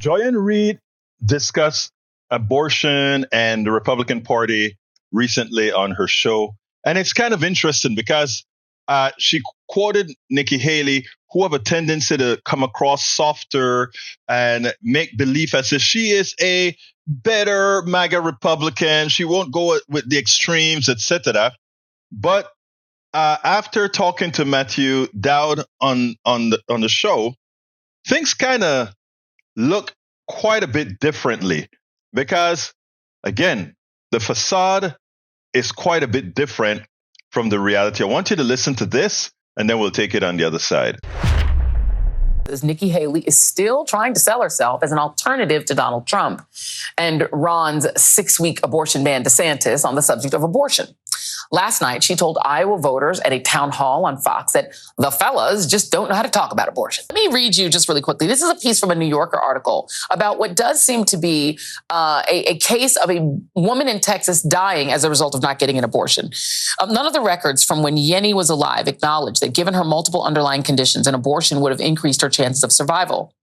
Joy-Ann Reid discussed abortion and the Republican Party recently on her show. And it's kind of interesting because she quoted Nikki Haley, who have a tendency to come across softer and make believe as if she is a better MAGA Republican. She won't go with the extremes, etc. But after talking to Matthew Dowd on the show, things kind of look quite a bit differently because, again, the facade is quite a bit different from the reality. I want you to listen to this, and then we'll take it on the other side. Nikki Haley is still trying to sell herself as an alternative to Donald Trump and Ron's 6-week abortion ban DeSantis on the subject of abortion. Last night, she told Iowa voters at a town hall on Fox that the fellas just don't know how to talk about abortion. Let me read you just really quickly. This is a piece from a New Yorker article about what does seem to be a case of a woman in Texas dying as a result of not getting an abortion. None of the records from when Yenny was alive acknowledge that given her multiple underlying conditions, an abortion would have increased her chances of survival.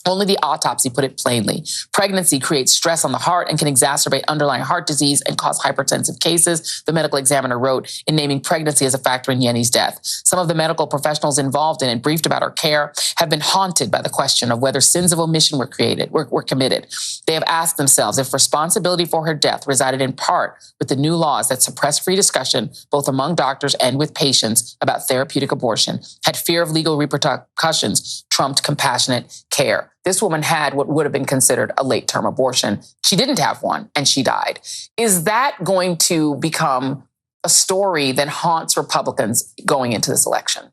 Only the autopsy put it plainly. Pregnancy creates stress on the heart and can exacerbate underlying heart disease and cause hypertensive cases, the medical examiner wrote in naming pregnancy as a factor in Yenny's death. Some of the medical professionals involved in it, briefed about her care, have been haunted by the question of whether sins of omission were committed. They have asked themselves if responsibility for her death resided in part with the new laws that suppress free discussion, both among doctors and with patients, about therapeutic abortion. Had fear of legal repercussions trumped compassionate care. This woman had what would have been considered a late-term abortion. She didn't have one, and she died. Is that going to become a story that haunts Republicans going into this election?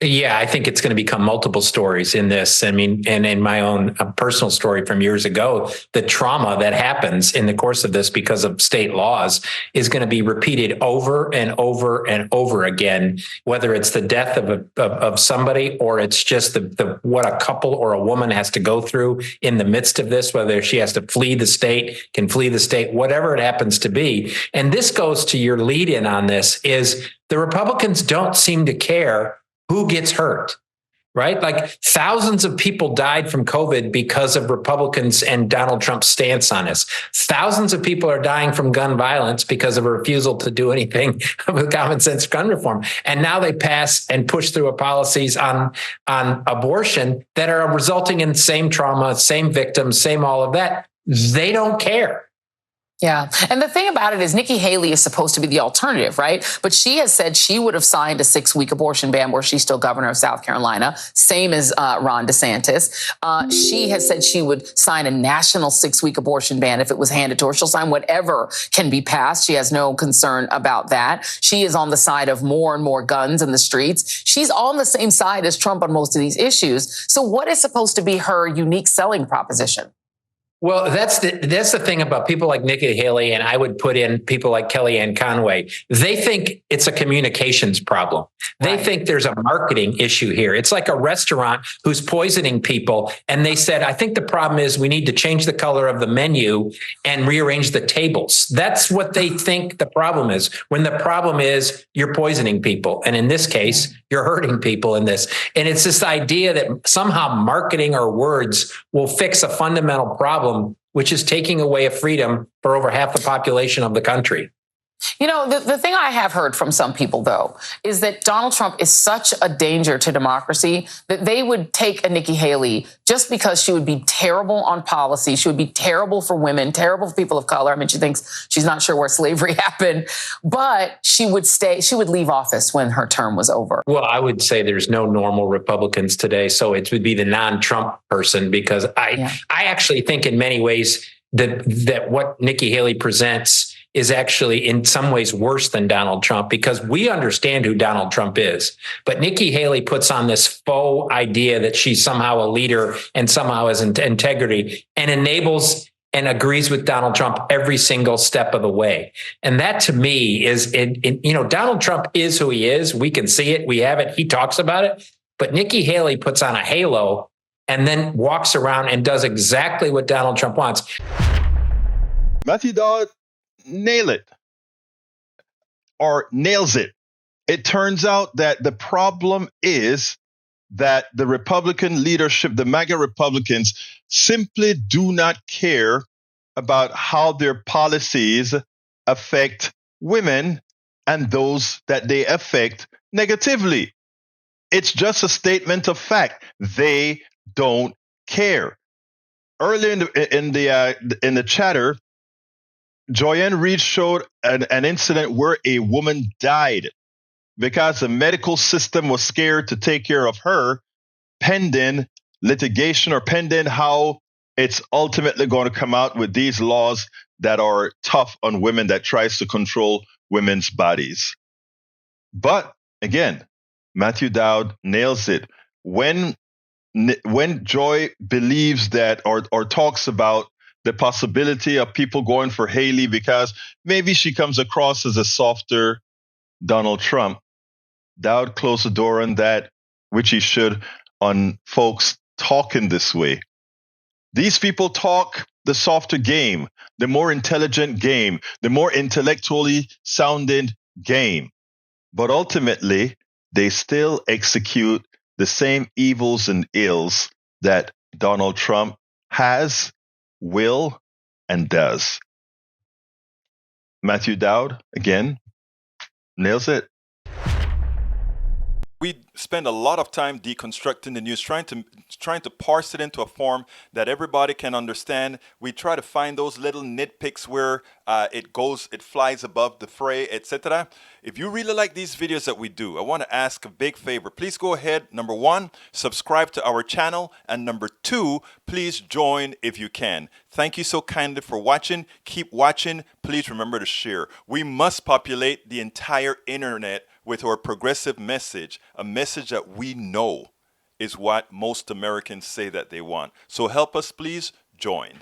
Yeah, I think it's going to become multiple stories in this. I mean, and in my own personal story from years ago, the trauma that happens in the course of this because of state laws is going to be repeated over and over and over again, whether it's the death of somebody or it's just the what a couple or a woman has to go through in the midst of this, whether she has to flee the state, can flee the state, whatever it happens to be. And this goes to your lead in on this is the Republicans don't seem to care who gets hurt, right? Like thousands of people died from COVID because of Republicans and Donald Trump's stance on this. Thousands of people are dying from gun violence because of a refusal to do anything with common sense gun reform. And now they pass and push through policies on abortion that are resulting in same trauma, same victims, same all of that. They don't care. Yeah. And the thing about it is Nikki Haley is supposed to be the alternative, right? But she has said she would have signed a 6-week abortion ban where she's still governor of South Carolina, same as Ron DeSantis. She has said she would sign a national 6-week abortion ban if it was handed to her. She'll sign whatever can be passed. She has no concern about that. She is on the side of more and more guns in the streets. She's on the same side as Trump on most of these issues. So what is supposed to be her unique selling proposition? Well, that's the thing about people like Nikki Haley, and I would put in people like Kellyanne Conway. They think it's a communications problem. They think there's a marketing issue here. It's like a restaurant who's poisoning people. And they said, I think the problem is we need to change the color of the menu and rearrange the tables. That's what they think the problem is, when the problem is you're poisoning people. And in this case, you're hurting people in this. And it's this idea that somehow marketing or words will fix a fundamental problem, which is taking away a freedom for over half the population of the country. You know, the thing I have heard from some people, though, is that Donald Trump is such a danger to democracy that they would take a Nikki Haley just because she would be terrible on policy. She would be terrible for women, terrible for people of color. I mean, she thinks she's not sure where slavery happened, but she would leave office when her term was over. Well, I would say there's no normal Republicans today. So it would be the non-Trump person, because I actually think in many ways that what Nikki Haley presents is actually in some ways worse than Donald Trump, because we understand who Donald Trump is. But Nikki Haley puts on this faux idea that she's somehow a leader and somehow has integrity and enables and agrees with Donald Trump every single step of the way. And that to me is, Donald Trump is who he is. We can see it. We have it. He talks about it. But Nikki Haley puts on a halo and then walks around and does exactly what Donald Trump wants. Matthew Dowd nails it. It turns out that the problem is that the Republican leadership, the MAGA Republicans, simply do not care about how their policies affect women and those that they affect negatively. It's just a statement of fact. They don't care. Earlier in the chatter, Joy-Ann Reid showed an incident where a woman died because the medical system was scared to take care of her, pending litigation or pending how it's ultimately going to come out with these laws that are tough on women, that tries to control women's bodies. But again, Matthew Dowd nails it. When Joy believes that or talks about the possibility of people going for Haley because maybe she comes across as a softer Donald Trump, Dowd closed the door on that, which he should, on folks talking this way. These people talk the softer game, the more intelligent game, the more intellectually sounding game. But ultimately, they still execute the same evils and ills that Donald Trump has, will, and does. Matthew Dowd, again, nails it. We spend a lot of time deconstructing the news, trying to parse it into a form that everybody can understand. We try to find those little nitpicks where it flies above the fray, etc. If you really like these videos that we do, I want to ask a big favor. Please go ahead, number one, subscribe to our channel, and number two, please join if you can. Thank you so kindly for watching. Keep watching. Please remember to share. We must populate the entire internet with our progressive message, a message that we know is what most Americans say that they want. So help us, please join.